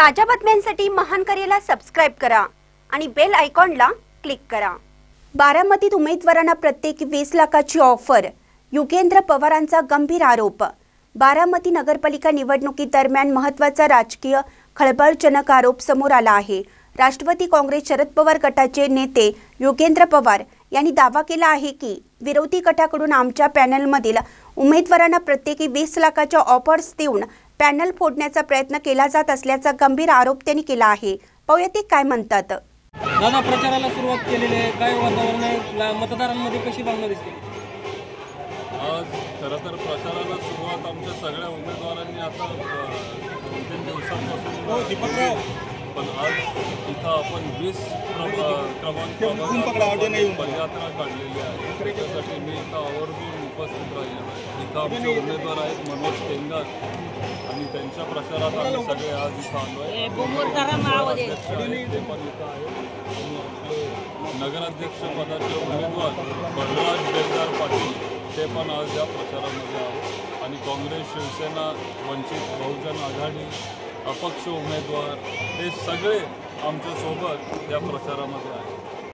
ताज्या बातम्यांसाठी महान करेला सबस्क्राइब करा आणि बेल आयकॉनला क्लिक करा। बारामतीत उमेदवारांना प्रत्येकी 20 लाखाची ऑफर, युगेंद्र पवारांचा गंभीर आरोप। बारामती नगरपालिका निवडणुकीदरम्यान महत्त्वाचा राजकीय खळबळजनक आरोप समोर आला आहे। राष्ट्रवादी काँग्रेस शरद पवार गटाचे नेते युगेंद्र पवार यांनी दावा केला आहे की विरोधी गटाकडून आमच्या पॅनलमधील उमेदवारांना प्रत्येकी 20 लाखाच्या ऑफर्स देऊन पॅनल फोडण्याचा प्रयत्न केला जात असल्याचा गंभीर आरोप त्यांनी केला आहे। पाहूया ते काय म्हणतात। दादा, प्रचाराला सुरुवात केलेली आहे, काय वातावरण आहे, मतदारांमध्ये कशी भावना दिसते? आज खरं तर प्रचाराला सुरुवात आमच्या सगळ्या उमेदवारांनी आता 2-3 दिवसांपासून, पण आज इथं आपण 20 क्रमांक पदयात्रा काढलेली आहे। त्यासाठी मी इथं आवर्जून उपस्थित राहिलो आहे। इथं आमचे उमेदवार आहेत मनोज केंगार आणि त्यांच्या प्रचारात आम्ही सगळे आज इथं आलो आहे। अध्यक्ष आहेत ते पण इथं आहेत आणि आपले नगराध्यक्ष पदाचे उमेदवार बळवराज बेलदार पाटील ते पण आज या प्रचारामध्ये आहेत आणि काँग्रेस, शिवसेना, वंचित बहुजन आघाडी, अपक्ष उमेदवार हे सगळे आमच्यासोबत या प्रचारामध्ये आहेत।